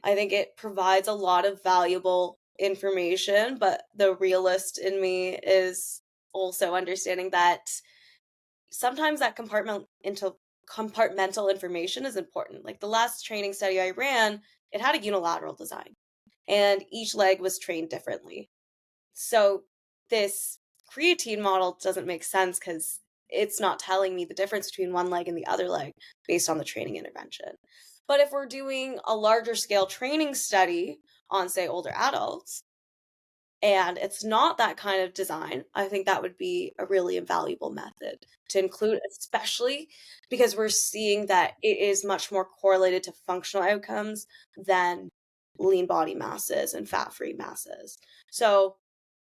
I think it provides a lot of valuable information, but the realist in me is also understanding that sometimes that compartmental information is important. Like the last training study I ran, it had a unilateral design and each leg was trained differently. So this creatine model doesn't make sense because it's not telling me the difference between one leg and the other leg based on the training intervention. But if we're doing a larger scale training study on, say, older adults, and it's not that kind of design, I think that would be a really invaluable method to include, especially because we're seeing that it is much more correlated to functional outcomes than lean body masses and fat-free masses. So,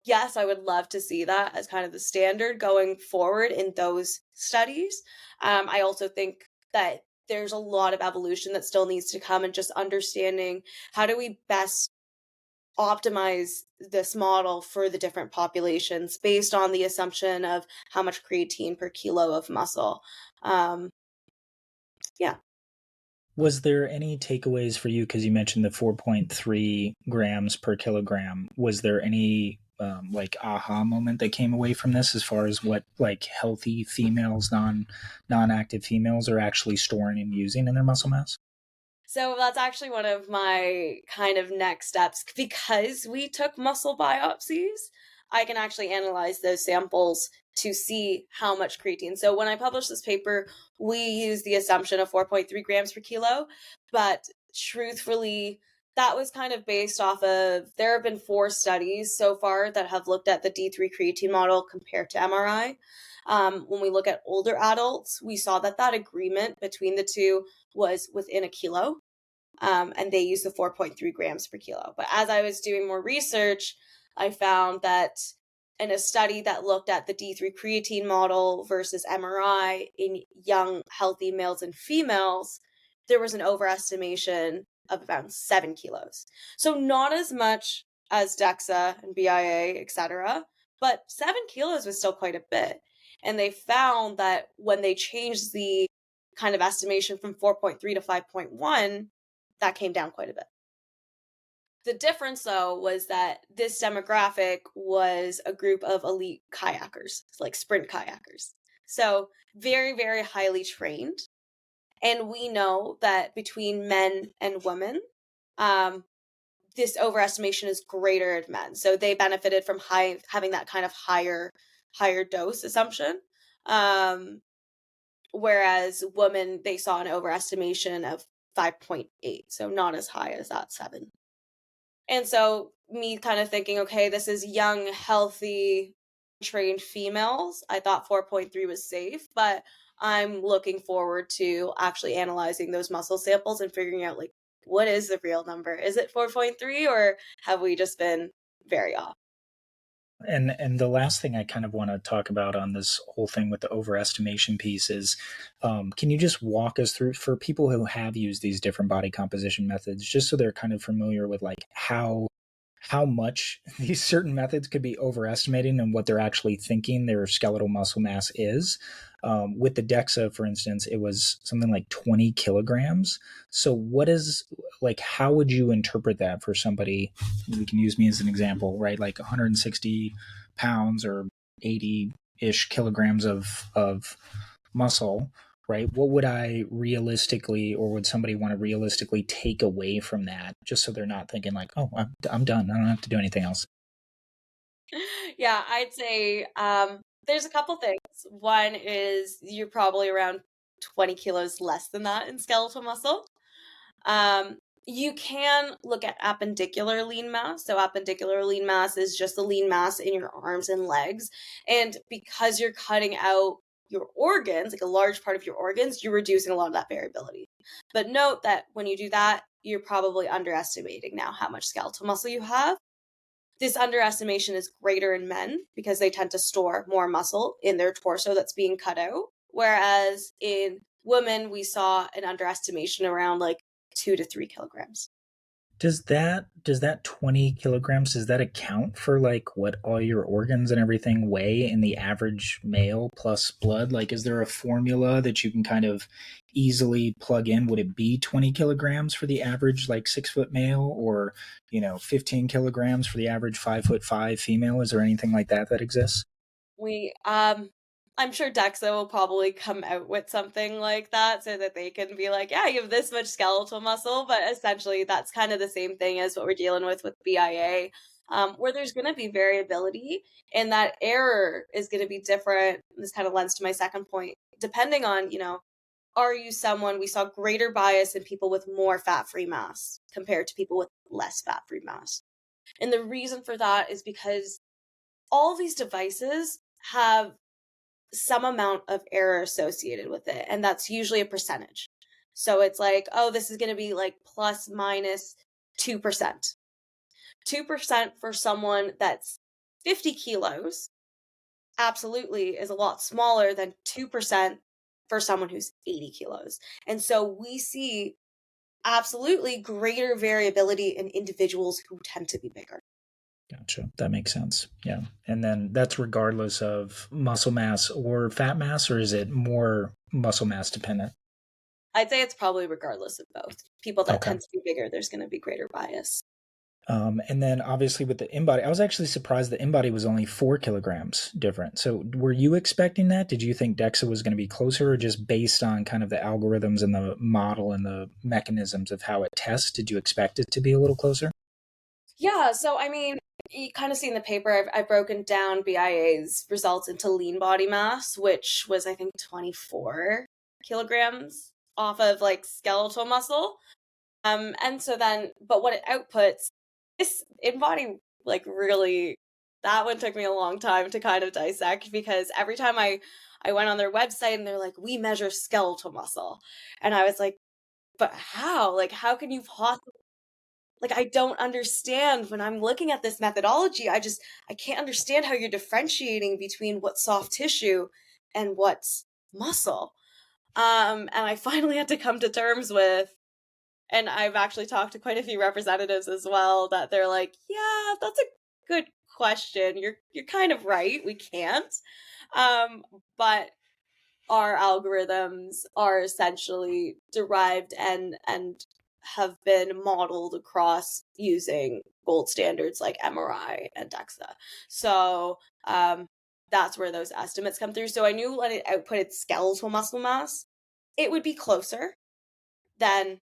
yes, I would love to see that as kind of the standard going forward in those studies. I also think that there's a lot of evolution that still needs to come and just understanding how do we best optimize this model for the different populations based on the assumption of how much creatine per kilo of muscle. Yeah. Was there any takeaways for you? Because you mentioned the 4.3 grams per kilogram. Was there any like aha moment that came away from this as far as what like healthy females, non-active females are actually storing and using in their muscle mass? So that's actually one of my kind of next steps. Because we took muscle biopsies, I can actually analyze those samples to see how much creatine. So when I published this paper, we used the assumption of 4.3 grams per kilo, but truthfully, that was kind of based off of, there have been 4 studies so far that have looked at the D3 creatine model compared to MRI. When we look at older adults, we saw that that agreement between the two was within a kilo, and they use the 4.3 grams per kilo. But as I was doing more research, I found that in a study that looked at the D3 creatine model versus MRI in young, healthy males and females, there was an overestimation of around 7 kilos. So not as much as DEXA and BIA, etc., but 7 kilos was still quite a bit. And they found that when they changed the kind of estimation from 4.3 to 5.1, that came down quite a bit. The difference, though, was that this demographic was a group of elite kayakers, like sprint kayakers. So very, very highly trained. And we know that between men and women, this overestimation is greater in men. So they benefited from having that kind of higher dose assumption. Whereas women, they saw an overestimation of 5.8, so not as high as that 7. And so me kind of thinking, okay, this is young, healthy, trained females. I thought 4.3 was safe, but I'm looking forward to actually analyzing those muscle samples and figuring out, like, what is the real number? Is it 4.3, or have we just been very off? And the last thing I kind of want to talk about on this whole thing with the overestimation piece is, can you just walk us through for people who have used these different body composition methods, just so they're kind of familiar with like how much these certain methods could be overestimating and what they're actually thinking their skeletal muscle mass is. With the DEXA, for instance, it was something like 20 kilograms. So, what is like, how would you interpret that for somebody? We can use me as an example, right? Like 160 pounds or 80 ish kilograms of muscle, right? What would I realistically, or would somebody want to realistically take away from that, just so they're not thinking like, oh, I'm done. I don't have to do anything else. Yeah, I'd say there's a couple things. One is you're probably around 20 kilos less than that in skeletal muscle. You can look at appendicular lean mass. So, appendicular lean mass is just the lean mass in your arms and legs. And because you're cutting out your organs, like a large part of your organs, you're reducing a lot of that variability. But note that when you do that, you're probably underestimating now how much skeletal muscle you have. This underestimation is greater in men because they tend to store more muscle in their torso that's being cut out. Whereas in women, we saw an underestimation around like 2 to 3 kilograms. Does that 20 kilograms, does that account for like what all your organs and everything weigh in the average male plus blood? Like, is there a formula that you can kind of easily plug in? Would it be 20 kilograms for the average like 6 foot male, or 15 kilograms for the average 5'5" female? Is there anything like that that exists? We I'm sure DEXA will probably come out with something like that so that they can be like, yeah, you have this much skeletal muscle, but essentially that's kind of the same thing as what we're dealing with BIA, where there's going to be variability and that error is going to be different. This kind of lends to my second point, depending on, are you someone, we saw greater bias in people with more fat-free mass compared to people with less fat-free mass. And the reason for that is because all these devices have some amount of error associated with it, and that's usually a percentage. So it's like, oh, this is going to be like plus minus 2%. 2% for someone that's 50 kilos absolutely is a lot smaller than 2% for someone who's 80 kilos. And so we see absolutely greater variability in individuals who tend to be bigger. Gotcha. That makes sense. Yeah. And then that's regardless of muscle mass or fat mass, or is it more muscle mass dependent? I'd say it's probably regardless of both. People that Okay. tend to be bigger, there's going to be greater bias. And then obviously with the in-body, I was actually surprised the in-body was only 4 kilograms different. So were you expecting that? Did you think DEXA was going to be closer, or just based on kind of the algorithms and the model and the mechanisms of how it tests, did you expect it to be a little closer? Yeah, so I mean, you kind of see in the paper, I've broken down BIA's results into lean body mass, which was, I think, 24 kilograms off of like skeletal muscle. And so then, but what it outputs, this in body, like really, that one took me a long time to kind of dissect, because every time I went on their website and they're like, we measure skeletal muscle. And I was like, but how? Like, how can you possibly, like, I don't understand when I'm looking at this methodology. I can't understand how you're differentiating between what's soft tissue and what's muscle. And I finally had to come to terms with, and I've actually talked to quite a few representatives as well, that they're like, yeah, that's a good question. You're kind of right. We can't. Um, but our algorithms are essentially derived and have been modeled across using gold standards like MRI and DEXA. So that's where those estimates come through. So I knew when it outputted skeletal muscle mass, it would be closer than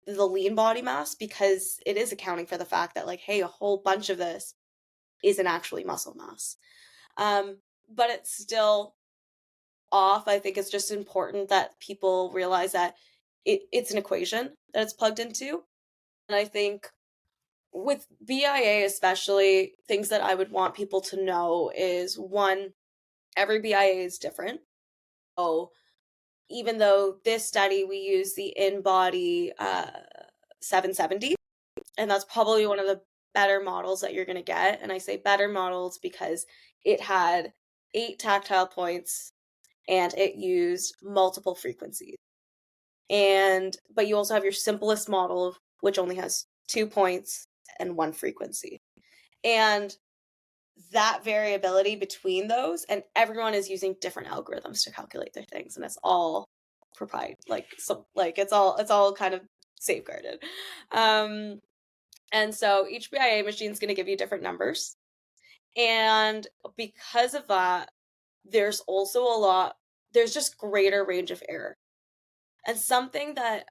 the lean body mass, because it is accounting for the fact that, like, hey, a whole bunch of this isn't actually muscle mass. But it's still off. I think it's just important that people realize that it's an equation that it's plugged into. And I think with BIA, especially, things that I would want people to know is, one, every BIA is different. So even though this study, we use the in body 770, and that's probably one of the better models that you're going to get. And I say better models because it had 8 tactile points and it used multiple frequencies. But you also have your simplest model, which only has 2 points and 1 frequency. And that variability between those, and everyone is using different algorithms to calculate their things, and it's all proprietary, it's all kind of safeguarded. And so each BIA machine is going to give you different numbers. And because of that, there's also there's just greater range of error. And something that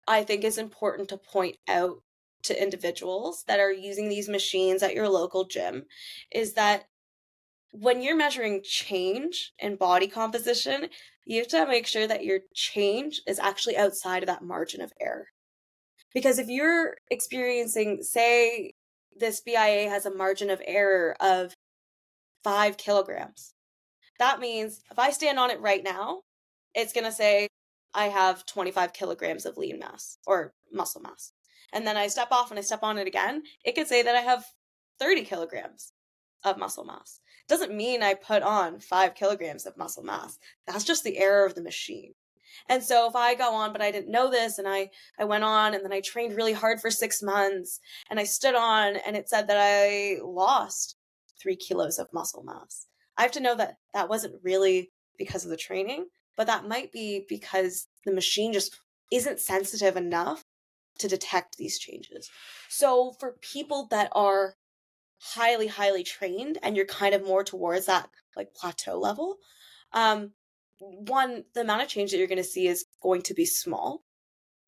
I think is important to point out to individuals that are using these machines at your local gym is that when you're measuring change in body composition, you have to make sure that your change is actually outside of that margin of error. Because if you're experiencing, say, this BIA has a margin of error of 5 kilograms, that means if I stand on it right now, it's going to say I have 25 kilograms of lean mass or muscle mass. And then I step off and I step on it again, it could say that I have 30 kilograms of muscle mass. Doesn't mean I put on 5 kilograms of muscle mass. That's just the error of the machine. And so if I go on, but I didn't know this, and I went on and then I trained really hard for 6 months and I stood on and it said that I lost 3 kilos of muscle mass, I have to know that that wasn't really because of the training, but that might be because the machine just isn't sensitive enough to detect these changes. So for people that are highly, highly trained and you're kind of more towards that like plateau level, one, the amount of change that you're going to see is going to be small,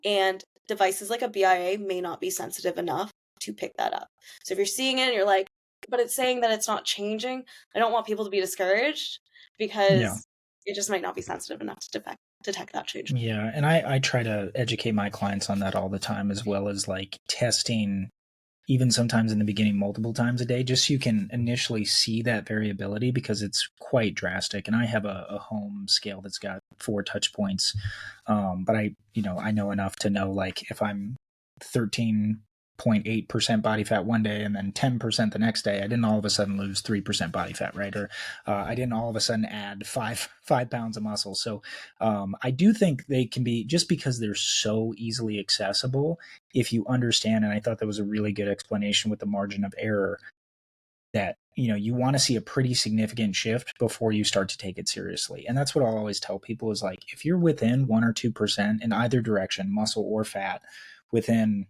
and devices like a BIA may not be sensitive enough to pick that up. So if you're seeing it and you're like, but it's saying that it's not changing, I don't want people to be discouraged, Yeah. because it just might not be sensitive enough to detect that change. Yeah. And I try to educate my clients on that all the time, as well as like testing, even sometimes in the beginning, multiple times a day, just so you can initially see that variability, because it's quite drastic. And I have a home scale that's got 4 touch points. But I know enough to know, like, if I'm 13.8% body fat one day and then 10% the next day, I didn't all of a sudden lose 3% body fat, right? Or I didn't all of a sudden add 5 pounds of muscle. So I do think they can be, just because they're so easily accessible, if you understand. And I thought that was a really good explanation with the margin of error. that, you want to see a pretty significant shift before you start to take it seriously. And that's what I'll always tell people is like, if you're within 1 or 2% in either direction, muscle or fat, within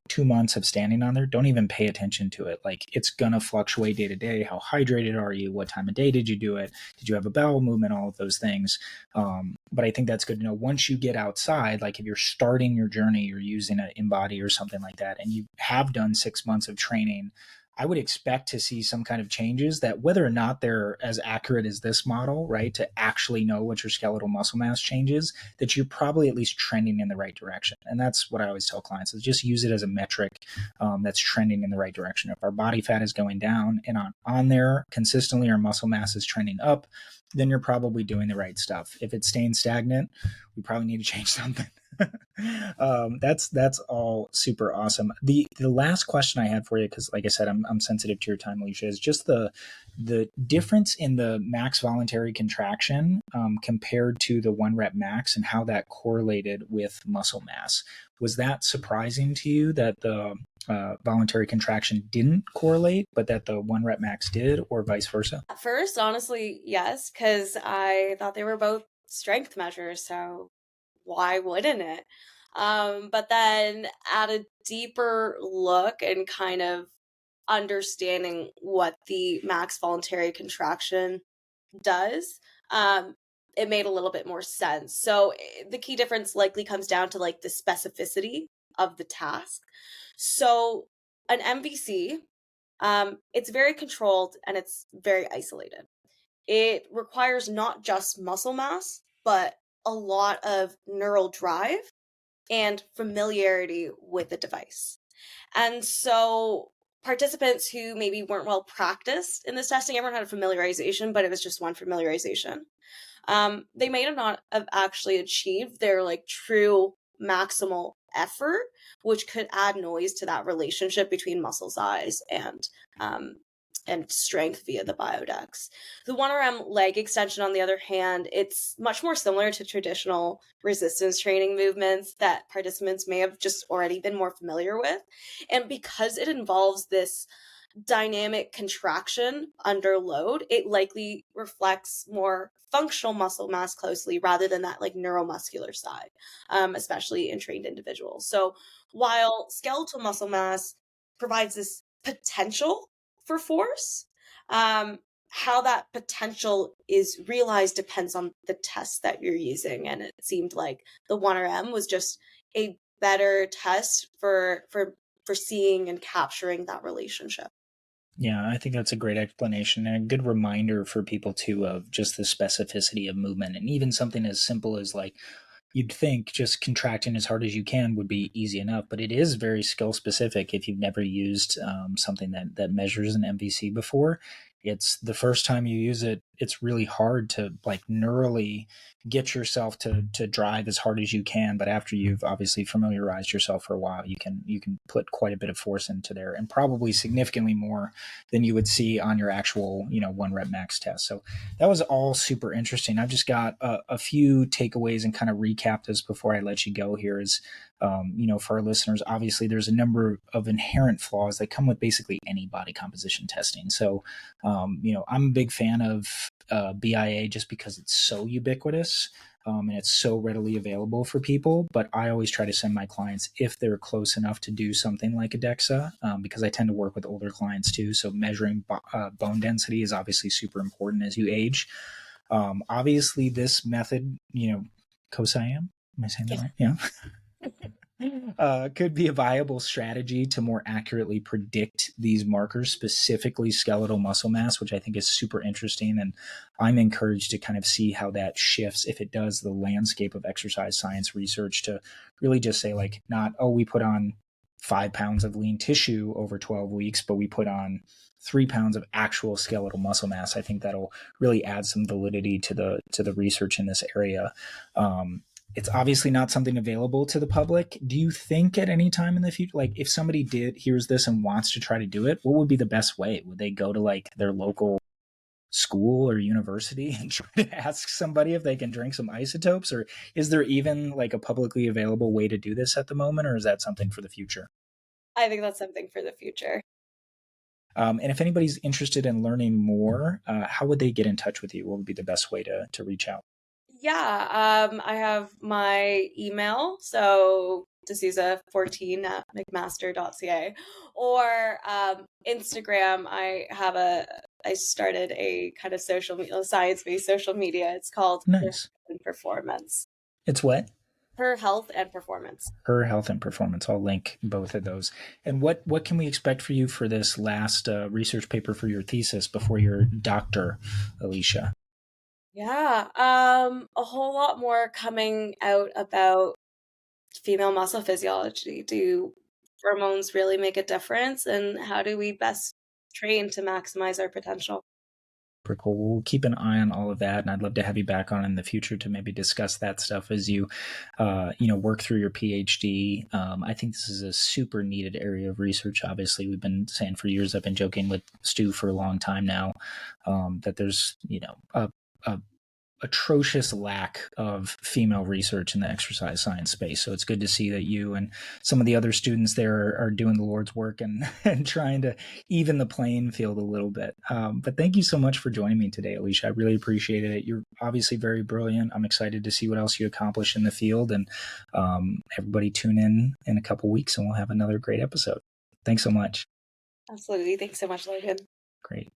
2 months of standing on there, don't even pay attention to it. Like, it's gonna fluctuate day to day. How hydrated are you? What time of day did you do it? Did you have a bowel movement? All of those things. But I think that's good to know. Once you get outside, like if you're starting your journey, you're using an InBody or something like that, and you have done 6 months of training, I would expect to see some kind of changes that, whether or not they're as accurate as this model, right, to actually know what your skeletal muscle mass changes, that you're probably at least trending in the right direction. And that's what I always tell clients, is just use it as a metric that's trending in the right direction. If our body fat is going down and on there consistently, our muscle mass is trending up, then you're probably doing the right stuff. If it's staying stagnant, we probably need to change something. That's all super awesome. The last question I had for you, because like I said, I'm sensitive to your time, Alysha, is just the difference in the max voluntary contraction compared to the 1 rep max, and how that correlated with muscle mass. Was that surprising to you that the voluntary contraction didn't correlate, but that the 1 rep max did, or vice versa? At first, honestly, yes, because I thought they were both strength measures, so why wouldn't it? But then at a deeper look and kind of understanding what the max voluntary contraction does, it made a little bit more sense. So the key difference likely comes down to like the specificity of the task. So an MVC, it's very controlled and it's very isolated. It requires not just muscle mass, but a lot of neural drive and familiarity with the device. And so participants who maybe weren't well practiced in this testing, everyone had a familiarization, but it was just one familiarization. They may not have actually achieved their like true maximal effort, which could add noise to that relationship between muscle size and strength via the biodex. The 1RM leg extension, on the other hand, it's much more similar to traditional resistance training movements that participants may have just already been more familiar with. And because it involves this dynamic contraction under load, it likely reflects more functional muscle mass closely rather than that like neuromuscular side, especially in trained individuals. So while skeletal muscle mass provides this potential for force, how that potential is realized depends on the test that you're using. And it seemed like the 1RM was just a better test for seeing and capturing that relationship. Yeah, I think that's a great explanation and a good reminder for people too of just the specificity of movement, and even something as simple as like, you'd think just contracting as hard as you can would be easy enough, but it is very skill specific. If you've never used something that measures an MVC before, it's the first time you use it, it's really hard to like neurally get yourself to drive as hard as you can. But after you've obviously familiarized yourself for a while, you can put quite a bit of force into there, and probably significantly more than you would see on your actual 1 rep max test. So that was all super interesting. I've just got a few takeaways and kind of recap this before I let you go here. Is for our listeners, obviously there's a number of inherent flaws that come with basically any body composition testing. So I'm a big fan of BIA just because it's so ubiquitous and it's so readily available for people. But I always try to send my clients, if they're close enough to do something like a DEXA, because I tend to work with older clients too. So measuring bone density is obviously super important as you age. Obviously, this method, COSIAM, am I saying that right? Yeah. Could be a viable strategy to more accurately predict these markers, specifically skeletal muscle mass, which I think is super interesting. And I'm encouraged to kind of see how that shifts, if it does, the landscape of exercise science research, to really just say like, not, oh, we put on 5 pounds of lean tissue over 12 weeks, but we put on 3 pounds of actual skeletal muscle mass. I think that'll really add some validity to the research in this area. It's obviously not something available to the public. Do you think at any time in the future, like if somebody hears this and wants to try to do it, what would be the best way? Would they go to like their local school or university and try to ask somebody if they can drink some isotopes? Or is there even like a publicly available way to do this at the moment? Or is that something for the future? I think that's something for the future. And if anybody's interested in learning more, how would they get in touch with you? What would be the best way to reach out? Yeah, I have my email, so D'Souza14 at mcmaster.ca, or Instagram. I started a kind of science-based social media. It's called Per Nice. Health and Performance. It's what? Per Health and Performance. Her health and performance. I'll link both of those. And what can we expect for you for this last research paper for your thesis before your doctor, Alysha? Yeah, a whole lot more coming out about female muscle physiology. Do hormones really make a difference? And how do we best train to maximize our potential? Super cool. We'll keep an eye on all of that, and I'd love to have you back on in the future to maybe discuss that stuff as you, work through your PhD. I think this is a super needed area of research. Obviously, we've been saying for years. I've been joking with Stu for a long time now that there's a atrocious lack of female research in the exercise science space. So it's good to see that you and some of the other students there are doing the Lord's work and, and trying to even the playing field a little bit. But thank you so much for joining me today, Alysha. I really appreciated it. You're obviously very brilliant. I'm excited to see what else you accomplish in the field. And everybody tune in a couple weeks and we'll have another great episode. Thanks so much. Absolutely. Thanks so much, Logan. Great.